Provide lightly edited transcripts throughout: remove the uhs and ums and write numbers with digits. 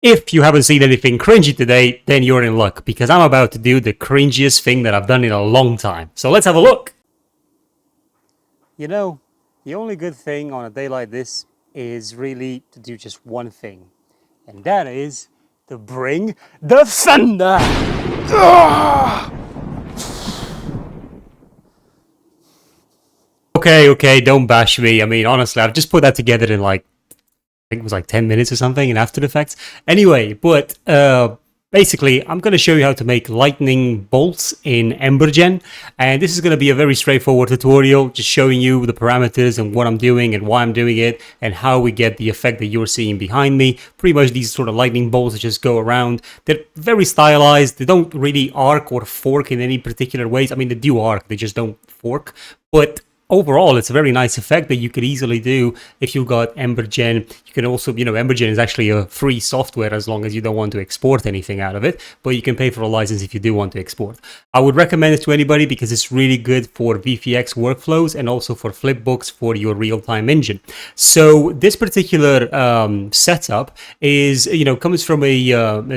If you haven't seen anything cringy today, then you're in luck, because I'm about to do the cringiest thing that I've done in a long time. So let's have a look. You know, the only good thing on a day like this is really to do just one thing, and that is to bring the thunder. Okay, don't bash me. I mean, honestly, I've just put that together in like, I think it was like 10 minutes or something in After Effects. Anyway, but basically, I'm going to show you how to make lightning bolts in Embergen. And this is going to be a very straightforward tutorial, just showing you the parameters and what I'm doing and why I'm doing it and how we get the effect that you're seeing behind me. Pretty much these sort of lightning bolts that just go around. They're very stylized. They don't really arc or fork in any particular ways. I mean, they do arc, they just don't fork. But overall, it's a very nice effect that you could easily do if you've got Embergen. You can also, Embergen is actually a free software as long as you don't want to export anything out of it, but you can pay for a license if you do want to export. I would recommend it to anybody because it's really good for VFX workflows and also for flipbooks for your real-time engine. So this particular setup is, comes from a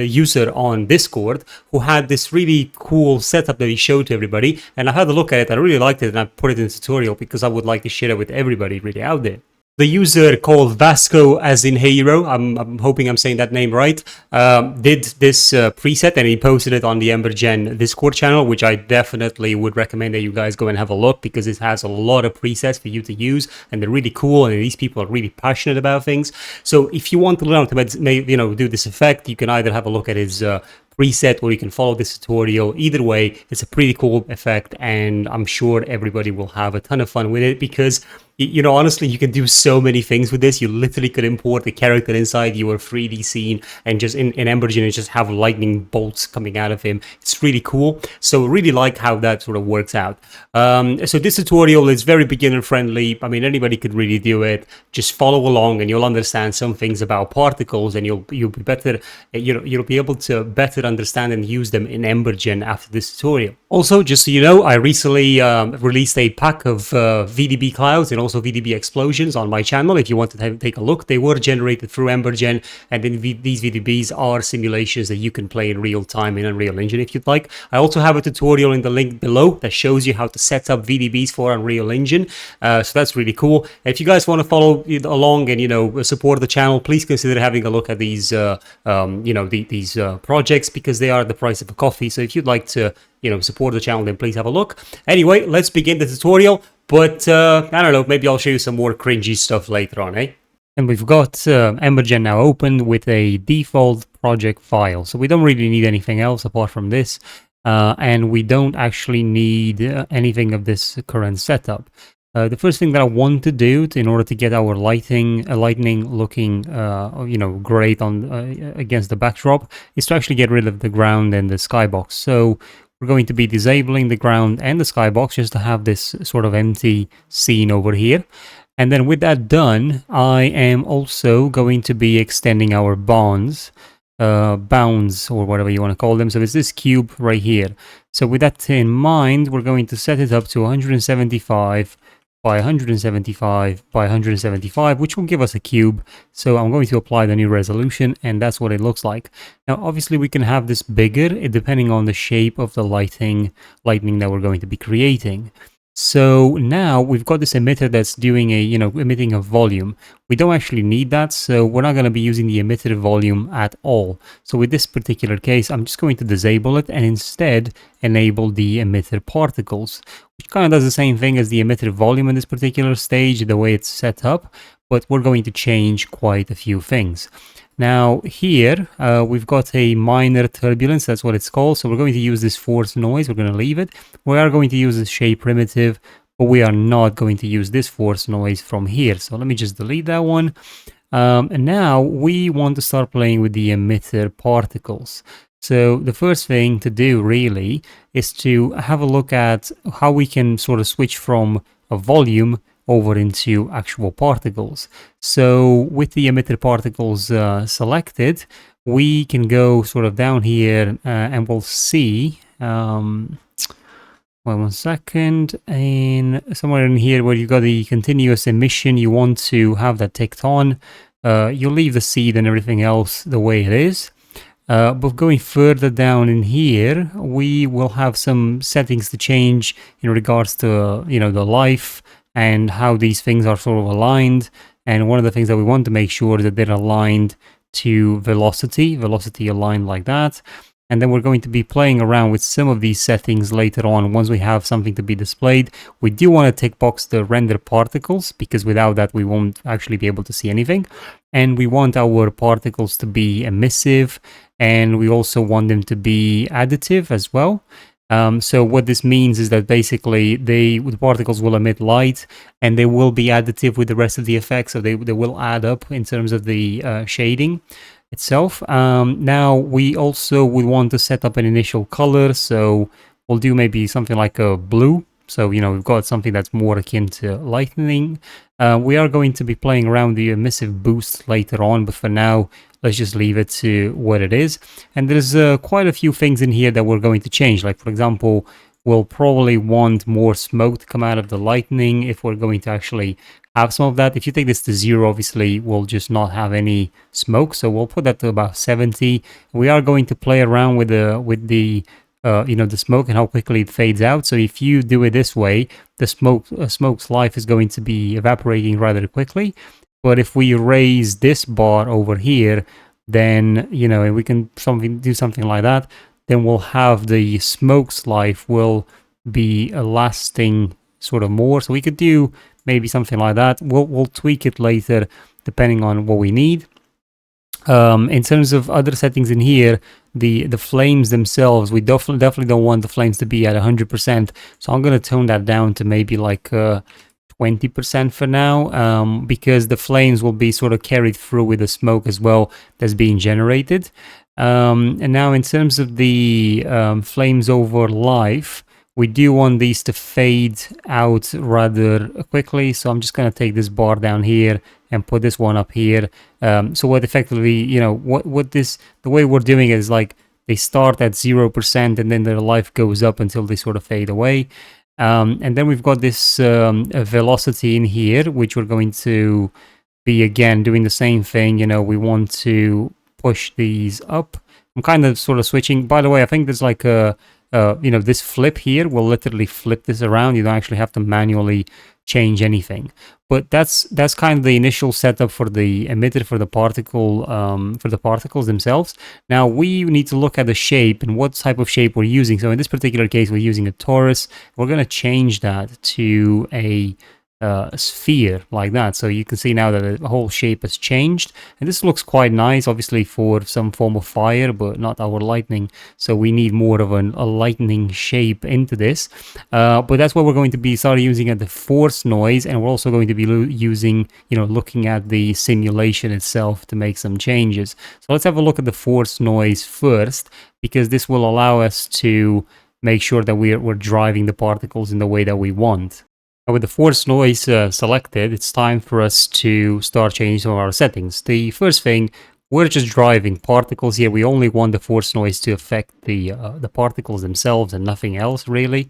user on Discord who had this really cool setup that he showed to everybody, and I had a look at it. I really liked it, and I put it in the tutorial because I would like to share it with everybody really out there. The user called Vasco as in hero, I'm hoping I'm saying that name right, did this preset and he posted it on the Embergen Discord channel, which I definitely would recommend that you guys go and have a look because it has a lot of presets for you to use and they're really cool and these people are really passionate about things. So if you want to learn how to do this effect, you can either have a look at his preset or you can follow this tutorial. Either way, it's a pretty cool effect and I'm sure everybody will have a ton of fun with it because honestly, you can do so many things with this. You literally could import the character inside your 3D scene and just in Embergen and just have lightning bolts coming out of him. It's really cool. So really like how that sort of works out. So this tutorial is very beginner friendly. I mean, anybody could really do it. Just follow along and you'll understand some things about particles and you'll be better, you'll be able to better understand and use them in Embergen after this tutorial. Also, just so you know, I recently released a pack of VDB clouds and also VDB explosions on my channel. If you want to take a look, they were generated through Embergen, and then these VDBs are simulations that you can play in real time in Unreal Engine if you'd like. I also have a tutorial in the link below that shows you how to set up VDBs for Unreal Engine, so that's really cool. If you guys want to follow along and support the channel, please consider having a look at these these projects because they are the price of a coffee. So if you'd like to support the channel, then please have a look. Anyway, let's begin the tutorial. But I don't know, maybe I'll show you some more cringy stuff later on, eh? And we've got Embergen now open with a default project file. So we don't really need anything else apart from this. And we don't actually need anything of this current setup. The first thing that I want to do in order to get our lightning looking, great on against the backdrop is to actually get rid of the ground and the skybox. So we're going to be disabling the ground and the skybox just to have this sort of empty scene over here. And then with that done, I am also going to be extending our bounds or whatever you want to call them. So it's this cube right here. So with that in mind, we're going to set it up to 175 by 175 by 175, which will give us a cube. So I'm going to apply the new resolution, and that's what it looks like. Now, obviously, we can have this bigger depending on the shape of the lightning that we're going to be creating. So now we've got this emitter that's doing emitting a volume. We don't actually need that, so we're not going to be using the emitter volume at all. So with this particular case, I'm just going to disable it and instead enable the emitter particles, which kind of does the same thing as the emitter volume in this particular stage, the way it's set up, but we're going to change quite a few things. Now here, we've got a minor turbulence, that's what it's called. So we're going to use this force noise, we're going to leave it. We are going to use this shape primitive, but we are not going to use this force noise from here. So let me just delete that one. And now we want to start playing with the emitter particles. So the first thing to do really is to have a look at how we can sort of switch from a volume over into actual particles. So with the emitter particles selected, we can go sort of down here and we'll see, one second, and somewhere in here where you got the continuous emission, you want to have that ticked on. you leave the seed and everything else the way it is. But going further down in here, we will have some settings to change in regards to, the life and how these things are sort of aligned. And one of the things that we want to make sure is that they're aligned to velocity aligned like that. And then we're going to be playing around with some of these settings later on once we have something to be displayed. We do want to tick box the render particles, because without that we won't actually be able to see anything. And we want our particles to be emissive, and we also want them to be additive as well. So what this means is that basically the particles will emit light, and they will be additive with the rest of the effects, so they will add up in terms of the shading itself. Now we also would want to set up an initial color, so we'll do maybe something like a blue. So, we've got something that's more akin to lightning. We are going to be playing around the emissive boost later on, but for now, let's just leave it to what it is. And there's quite a few things in here that we're going to change. Like, for example, we'll probably want more smoke to come out of the lightning if we're going to actually have some of that. If you take this to 0, obviously, we'll just not have any smoke. So we'll put that to about 70. We are going to play around with the smoke and how quickly it fades out. So if you do it this way, the smoke's life is going to be evaporating rather quickly. But if we raise this bar over here, then, and we can do something like that, then we'll have the smoke's life will be lasting sort of more. So we could do maybe something like that. We'll tweak it later depending on what we need. In terms of other settings in here, the flames themselves, we definitely don't want the flames to be at 100%. So I'm going to tone that down to maybe like 20% for now, because the flames will be sort of carried through with the smoke as well that's being generated. And now in terms of the flames over life, we do want these to fade out rather quickly. So I'm just going to take this bar down here and put this one up here. So what effectively, the way we're doing it is like they start at 0% and then their life goes up until they sort of fade away. And then we've got this velocity in here, which we're going to be, again, doing the same thing. We want to push these up. I'm kind of sort of switching. By the way, I think there's like a, this flip here will literally flip this around. You don't actually have to manually change anything. But that's kind of the initial setup for the emitter for the particles themselves. Now we need to look at the shape and what type of shape we're using. So in this particular case, we're using a torus. We're going to change that to a sphere like that. So you can see now that the whole shape has changed, and this looks quite nice, obviously for some form of fire, but not our lightning. So we need more of a lightning shape into this. But that's what we're going to be starting using at the force noise, and we're also going to be using, looking at the simulation itself to make some changes. So let's have a look at the force noise first, because this will allow us to make sure that we're driving the particles in the way that we want. With the force noise selected, it's time for us to start changing some of our settings. The first thing, we're just driving particles here. We only want the force noise to affect the particles themselves and nothing else really.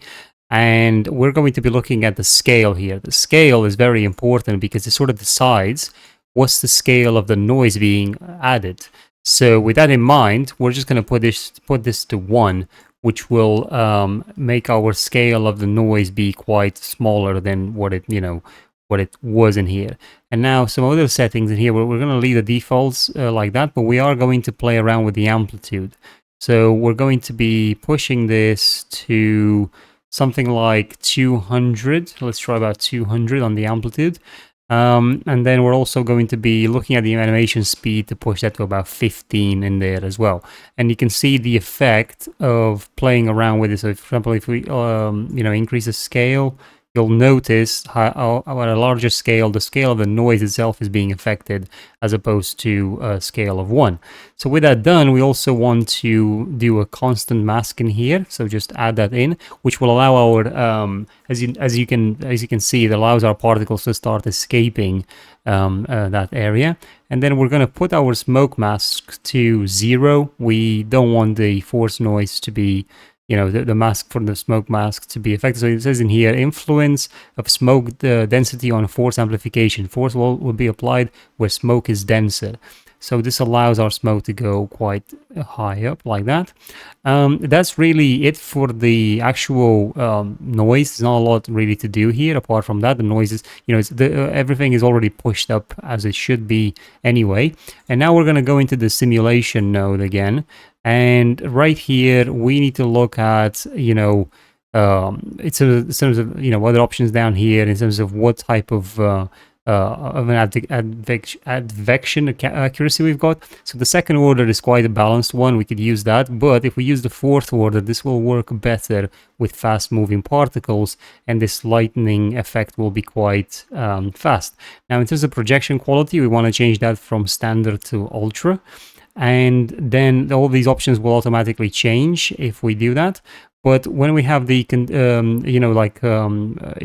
And we're going to be looking at the scale here. The scale is very important because it sort of decides what's the scale of the noise being added. So with that in mind, we're just going to put this to 1. Which will make our scale of the noise be quite smaller than what it was in here. And now some other settings in here, we're going to leave the defaults like that, but we are going to play around with the amplitude. So we're going to be pushing this to something like 200. Let's try about 200 on the amplitude. And then we're also going to be looking at the animation speed to push that to about 15 in there as well. And you can see the effect of playing around with it. So, for example, if we increase the scale, you'll notice how at a larger scale, the scale of the noise itself is being affected as opposed to a scale of 1. So with that done, we also want to do a constant mask in here. So just add that in, which will allow our, as you can see, it allows our particles to start escaping that area. And then we're going to put our smoke mask to 0. We don't want the force noise to be you know, the mask for the smoke mask to be effective. So it says in here, influence of smoke density on force amplification. Force will be applied where smoke is denser. So this allows our smoke to go quite high up like that. That's really it for the actual noise. There's not a lot really to do here apart from that. The noise is, you know, everything is already pushed up as it should be anyway. And now we're going to go into the simulation node again. And right here, we need to look at, you know, in terms of, you know, other options down here in terms of what type of an advection accuracy we've got. So the second order is quite a balanced one. We could use that, but if we use the fourth order, this will work better with fast moving particles, and this lightning effect will be quite fast. Now in terms of projection quality, we want to change that from standard to ultra, and then all these options will automatically change if we do that. But when we have the, you know, like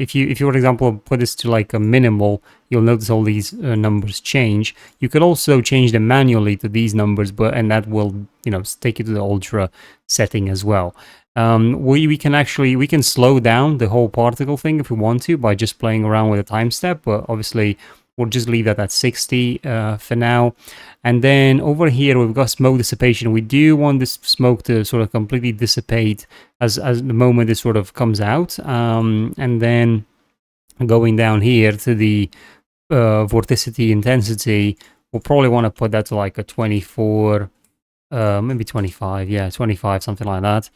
if you, for example, put this to like a minimal, you'll notice all these numbers change. You could also change them manually to these numbers, and that will, you know, take you to the ultra setting as well. We can slow down the whole particle thing if we want to by just playing around with a time step, but obviously we'll just leave that at 60 for now. And then over here, we've got smoke dissipation. We do want this smoke to sort of completely dissipate as the moment it sort of comes out. And then going down here to the vorticity intensity, we'll probably want to put that to like a 24, maybe 25. Yeah, 25, something like that.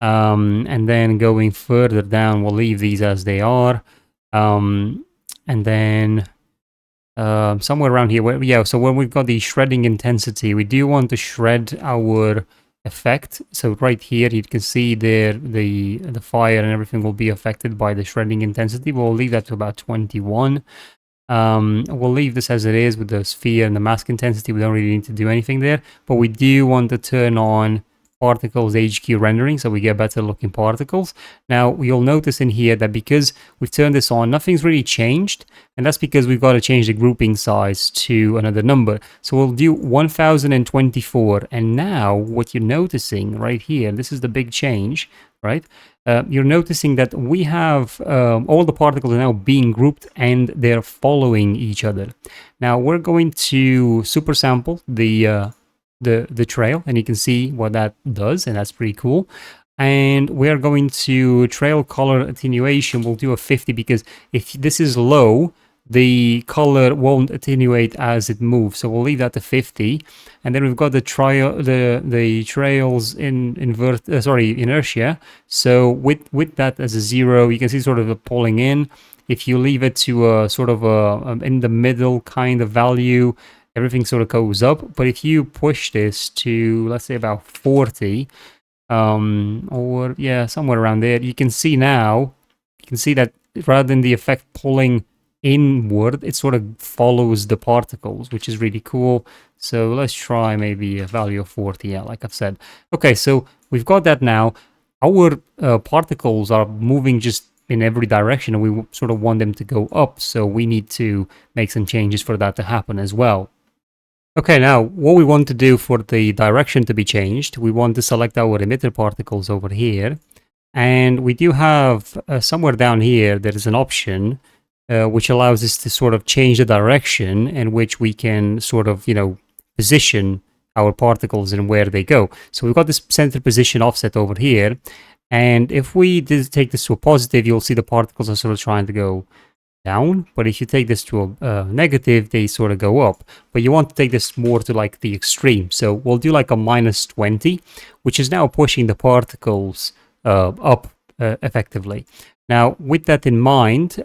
And then going further down, we'll leave these as they are. And then somewhere around here, so when we've got the shredding intensity, we do want to shred our effect. So right here you can see there the fire and everything will be affected by the shredding intensity. We'll leave that to about 21. We'll leave this as it is with the sphere and the mask intensity. We don't really need to do anything there, but we do want to turn on particles HQ rendering so we get better looking particles. Now you'll notice in here that because we've turned this on, nothing's really changed, and that's because we've got to change the grouping size to another number. So we'll do 1024, and now what you're noticing right here, this is the big change, right? You're noticing that we have all the particles are now being grouped and they're following each other. Now we're going to super sample the trail, and you can see what that does, and that's pretty cool. And we're going to trail color attenuation. We'll do a 50 because if this is low, the color won't attenuate as it moves, so we'll leave that to 50. And then we've got the trails in inertia. So with that as a 0, you can see sort of a pulling in. If you leave it to a sort of a in the middle kind of value, everything sort of goes up. But if you push this to, let's say, about 40, or yeah, somewhere around there, you can see now, you can see that rather than the effect pulling inward, it sort of follows the particles, which is really cool. So let's try maybe a value of 40, yeah, like I've said. Okay, so we've got that now. Our particles are moving just in every direction, and we sort of want them to go up, so we need to make some changes for that to happen as well. Okay, now what we want to do for the direction to be changed, we want to select our emitter particles over here, and we do have somewhere down here there is an option which allows us to sort of change the direction in which we can sort of, you know, position our particles and where they go. So we've got this center position offset over here, and if we take this to a positive, you'll see the particles are sort of trying to go down, but if you take this to a negative, they sort of go up. But you want to take this more to like the extreme, so we'll do like a -20, which is now pushing the particles up effectively. Now with that in mind,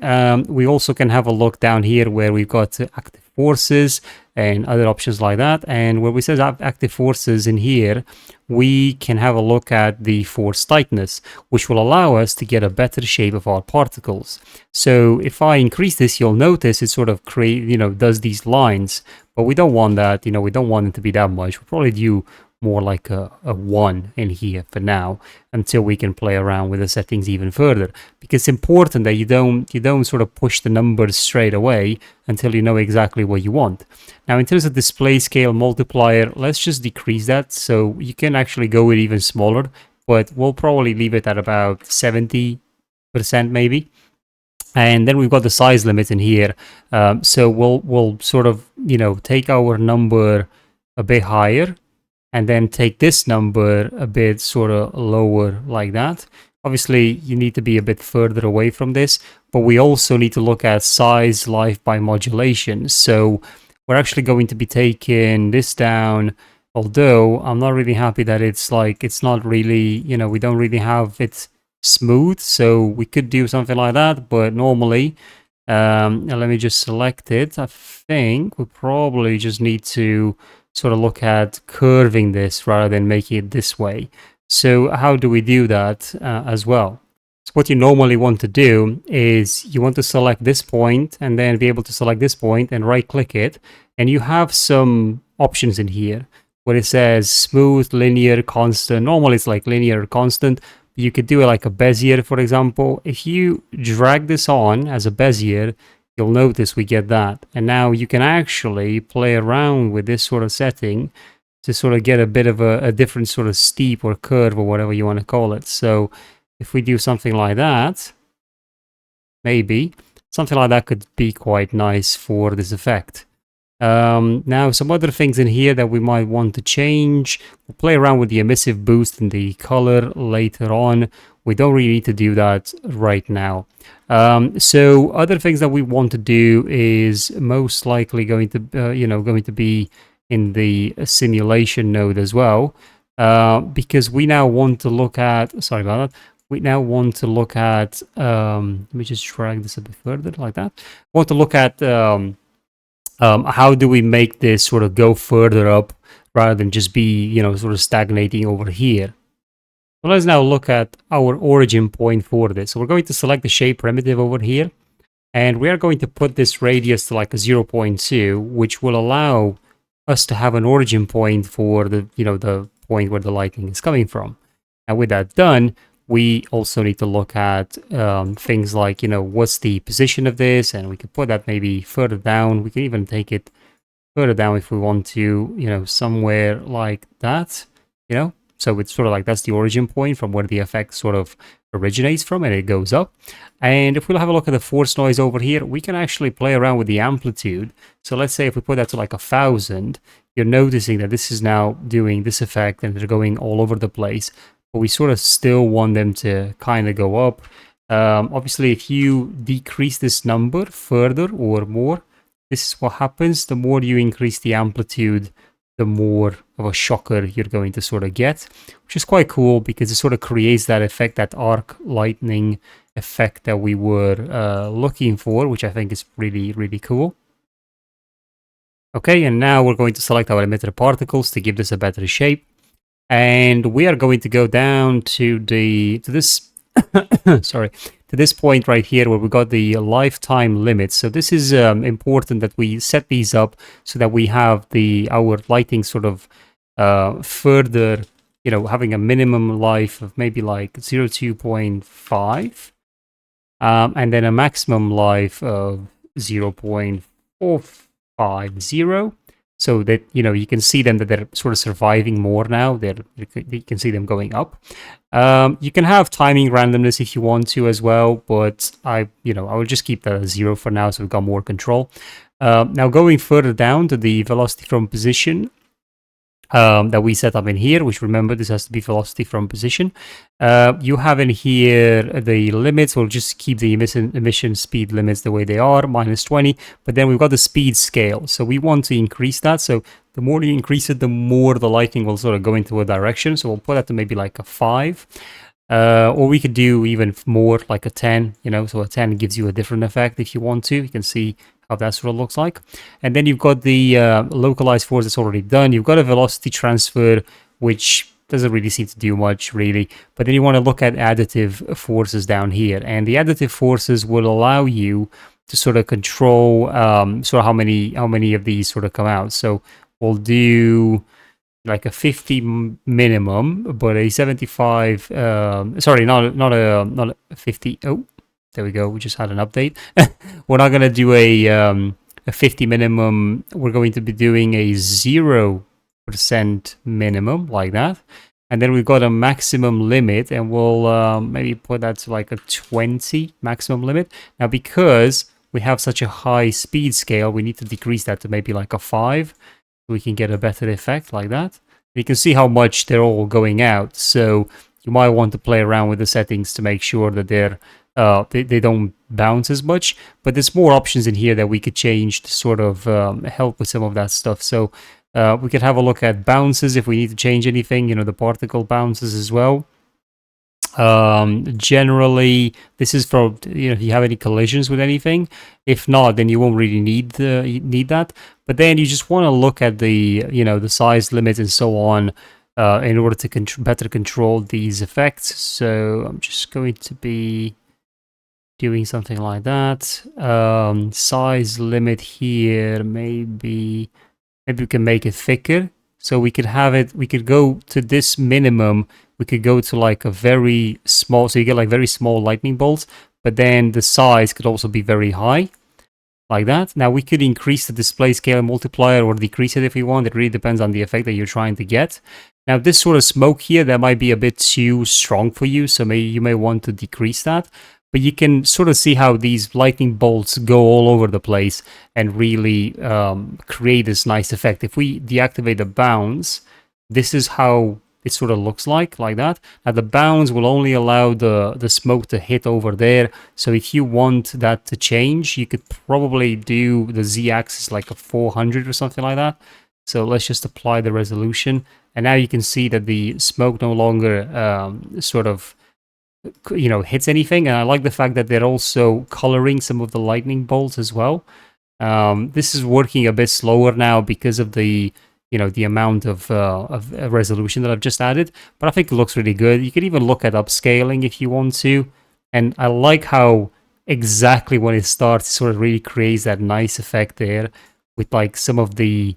we also can have a look down here where we've got active forces and other options like that, and where we say active forces in here, we can have a look at the force tightness, which will allow us to get a better shape of our particles. So if I increase this, you'll notice it sort of does these lines, but we don't want that, we don't want it to be that much. We'll probably do more like a 1 in here for now, until we can play around with the settings even further, because it's important that you don't sort of push the numbers straight away until you know exactly what you want. Now in terms of display scale multiplier, let's just decrease that, so you can actually go with even smaller but we'll probably leave it at about 70% maybe. And then we've got the size limit in here. So we'll sort of, you know, take our number a bit higher and then take this number a bit sort of lower like that. Obviously, you need to be a bit further away from this, but we also need to look at size life by modulation. So we're actually going to be taking this down, although I'm not really happy that it's like, it's not really, you know, we don't really have it smooth, so we could do something like that, but normally, let me just select it. I think we probably just need to sort of look at curving this rather than making it this way. So how do we do that as well? So what you normally want to do is you want to select this point and then be able to select this point and right click it, and you have some options in here where it says smooth, linear, constant. Normally it's like linear or constant. You could do it like a Bezier, for example. If you drag this on as a Bezier, you'll notice we get that. And now you can actually play around with this sort of setting to sort of get a bit of a different sort of steep or curve or whatever you want to call it. So if we do something like that, maybe, something like that could be quite nice for this effect. Now, some other things in here that we might want to change. We'll play around with the emissive boost and the color later on. We don't really need to do that right now. So other things that we want to do is most likely going to, going to be in the simulation node as well, because we now want to look at, sorry about that. We now want to look at, let me just drag this a bit further like that. We want to look at, how do we make this sort of go further up rather than just be, you know, sort of stagnating over here. So let's now look at our origin point for this. So we're going to select the shape primitive over here, and we are going to put this radius to like a 0.2, which will allow us to have an origin point for the, you know, the point where the lightning is coming from. And with that done, we also need to look at things like, you know, what's the position of this, and we can put that maybe further down. We can even take it further down if we want to, you know, somewhere like that, you know. So it's sort of like that's the origin point from where the effect sort of originates from, and it goes up. And if we'll have a look at the force noise over here, we can actually play around with the amplitude. So let's say if we put that to like 1000, you're noticing that this is now doing this effect and they're going all over the place. But we sort of still want them to kind of go up. Obviously, if you decrease this number further or more, this is what happens. The more you increase the amplitude, the more of a shocker you're going to sort of get, which is quite cool because it sort of creates that effect, that arc lightning effect that we were looking for, which I think is really, really cool. Okay, and now we're going to select our emitter particles to give this a better shape. And we are going to go down to this sorry, to this point right here where we got the lifetime limits. So this is important that we set these up so that we have our lighting sort of further, you know, having a minimum life of maybe like 0.2.5 and then a maximum life of 0.450. So that, you know, you can see them that they're sort of surviving more now. You can see them going up. You can have timing randomness if you want to as well, but I will just keep that at 0 for now, so we've got more control. Now going further down to the velocity from position that we set up in here, which remember this has to be velocity from position. You have in here the limits. We'll just keep the emission speed limits the way they are, -20, but then we've got the speed scale. So we want to increase that. So the more you increase it, the more the lighting will sort of go into a direction. So we'll put that to maybe like a 5. Or we could do even more, like a 10, you know, so a 10 gives you a different effect if you want to. You can see how that sort of looks like. And then you've got the localized force that's already done. You've got a velocity transfer, which doesn't really seem to do much, really. But then you want to look at additive forces down here. And the additive forces will allow you to sort of control sort of how many of these sort of come out. So we'll do like a 50 minimum, but a 75, sorry, not a 50. Oh, there we go. We just had an update. We're not going to do a 50 minimum. We're going to be doing a 0% minimum like that. and then we've got a maximum limit, and we'll maybe put that to like a 20 maximum limit. Now, because we have such a high speed scale, we need to decrease that to maybe like a 5, so we can get a better effect like that. You can see how much they're all going out, so you might want to play around with the settings to make sure that they don't bounce as much. But there's more options in here that we could change to sort of help with some of that stuff. So we could have a look at bounces if we need to change anything, you know, the particle bounces as well. Generally, this is for, you know, if you have any collisions with anything. If not, then you won't really need that. But then you just want to look at the, you know, the size limits and so on in order to better control these effects. So I'm just going to be doing something like that. Size limit here, maybe we can make it thicker. So we could have it, we could go to this minimum, we could go to like a very small, so you get like very small lightning bolts, but then the size could also be very high, like that. Now we could increase the display scale multiplier or decrease it if we want. It really depends on the effect that you're trying to get. Now this sort of smoke here, that might be a bit too strong for you, so maybe you may want to decrease that. But you can sort of see how these lightning bolts go all over the place and really create this nice effect. If we deactivate the bounce, this is how it sort of looks like that. Now the bounce will only allow the smoke to hit over there. So if you want that to change, you could probably do the Z-axis like a 400 or something like that. So let's just apply the resolution. And now you can see that the smoke no longer sort of, you know, hits anything. And I like the fact that they're also coloring some of the lightning bolts as well. This is working a bit slower now because of the, you know, the amount of resolution that I've just added, but I think it looks really good. You can even look at upscaling if you want to. And I like how exactly when it starts, it sort of really creates that nice effect there with like some of the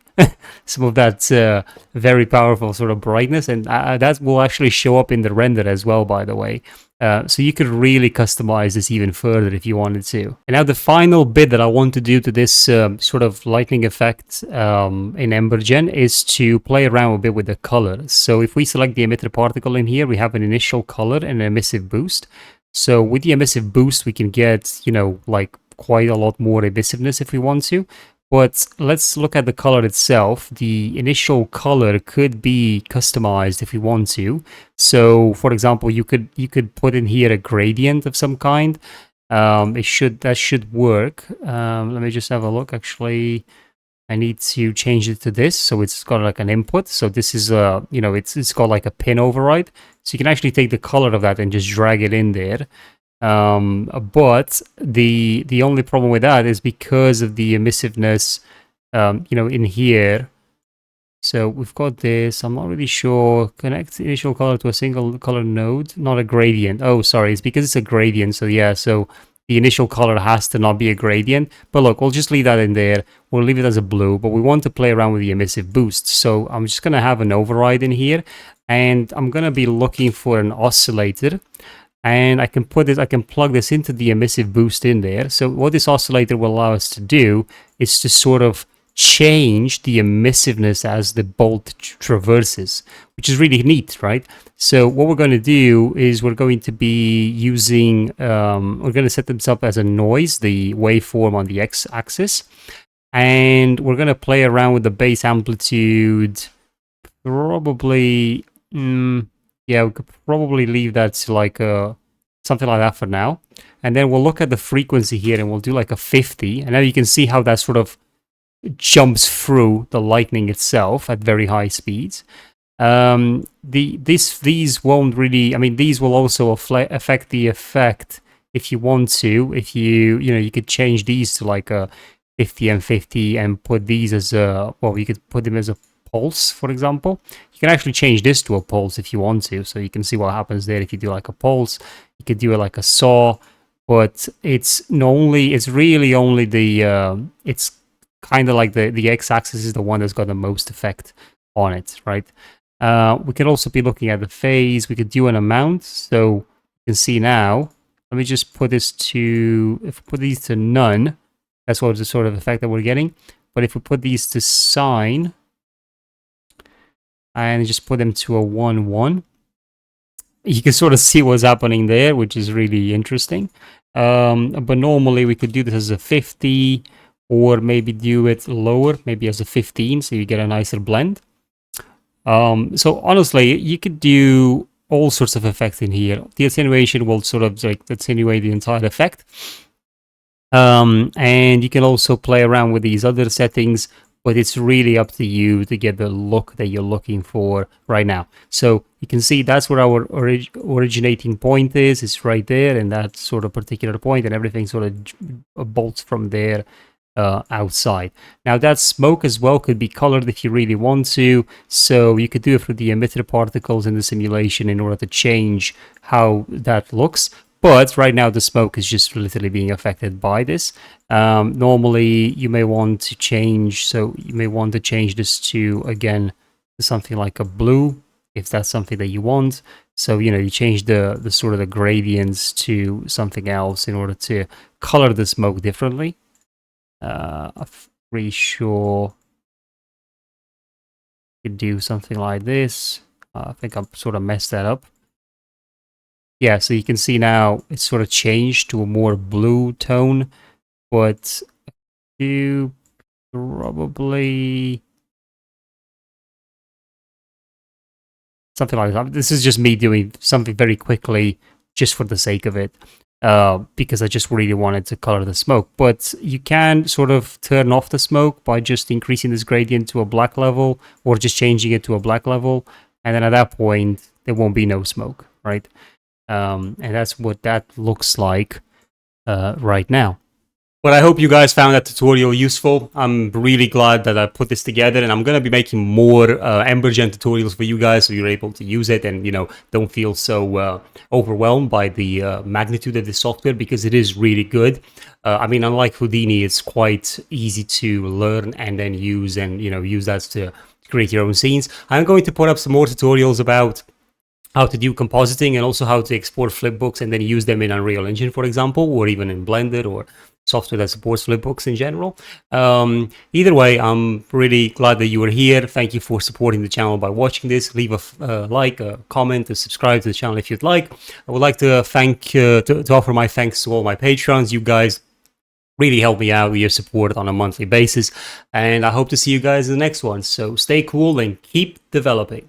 some of that very powerful sort of brightness, and that will actually show up in the render as well, by the way. So you could really customize this even further if you wanted to. And now the final bit that I want to do to this sort of lightning effect in Embergen is to play around a bit with the color. So if we select the emitter particle in here, we have an initial color and an emissive boost. So with the emissive boost, we can get, you know, like quite a lot more emissiveness if we want to. But let's look at the color itself. The initial color could be customized if you want to. So, for example, you could put in here a gradient of some kind. That should work. Let me just have a look. Actually, I need to change it to this, so it's got like an input. So this is you know, it's got like a pin override. So you can actually take the color of that and just drag it in there. But the only problem with that is because of the emissiveness, you know, in here. So we've got this. I'm not really sure. Connect initial color to a single color node, not a gradient. Oh, sorry, it's because it's a gradient. So yeah, so the initial color has to not be a gradient. But look, we'll just leave that in there. We'll leave it as a blue, but we want to play around with the emissive boost. So I'm just gonna have an override in here, and I'm gonna be looking for an oscillator. And I can plug this into the emissive boost in there. So what this oscillator will allow us to do is to sort of change the emissiveness as the bolt traverses, which is really neat, right? So what we're going to do is we're going to be using, we're going to set this up as a noise, the waveform on the x-axis. And we're going to play around with the base amplitude, probably... yeah, we could probably leave that to like something like that for now. And then we'll look at the frequency here and we'll do like a 50. And now you can see how that sort of jumps through the lightning itself at very high speeds. These won't really, I mean, these will also affect the effect if you want to. If you know, you could change these to like a 50 and 50 and put these as a, well, you could put them as a pulse, for example. You can actually change this to a pulse if you want to, so you can see what happens there if you do like a pulse. You could do it like a saw, but it's really only the it's kind of like the x-axis is the one that's got the most effect on it, right? We could also be looking at the phase. We could do an amount, so you can see now. Let me just put this to, if we put these to none, that's what the sort of effect that we're getting. But if we put these to sine, and just put them to a 1-1. You can sort of see what's happening there, which is really interesting. But normally we could do this as a 50, or maybe do it lower, maybe as a 15, so you get a nicer blend. So honestly, you could do all sorts of effects in here. The attenuation will sort of like attenuate the entire effect. And you can also play around with these other settings, but it's really up to you to get the look that you're looking for right now. So you can see that's where our originating point is. It's right there, and that sort of particular point, and everything sort of bolts from there outside. Now that smoke as well could be colored if you really want to, so you could do it through the emitter particles in the simulation in order to change how that looks. But right now the smoke is just literally being affected by this. Normally you may want to change, so you may want to change this to, again, something like a blue, if that's something that you want. So, you know, you change the sort of the gradients to something else in order to color the smoke differently. I'm pretty sure you could do something like this. I think I've sort of messed that up. Yeah, so you can see now it's sort of changed to a more blue tone, but you probably something like that. This is just me doing something very quickly just for the sake of it, because I just really wanted to color the smoke. But you can sort of turn off the smoke by just increasing this gradient to a black level, or just changing it to a black level, and then at that point there won't be no smoke, right? And that's what that looks like right now. But I hope you guys found that tutorial useful. I'm really glad that I put this together, and I'm going to be making more Embergen tutorials for you guys so you're able to use it and, you know, don't feel so overwhelmed by the magnitude of the software, because it is really good. I mean, unlike Houdini, it's quite easy to learn and then use, and, you know, use that to create your own scenes. I'm going to put up some more tutorials about how to do compositing, and also how to export flipbooks and then use them in Unreal Engine, for example, or even in Blender or software that supports flipbooks in general. Either way, I'm really glad that you were here. Thank you for supporting the channel by watching this. Leave a like, a comment, and subscribe to the channel if you'd like. I would like to to offer my thanks to all my patrons. You guys really help me out with your support on a monthly basis, and I hope to see you guys in the next one. So stay cool and keep developing.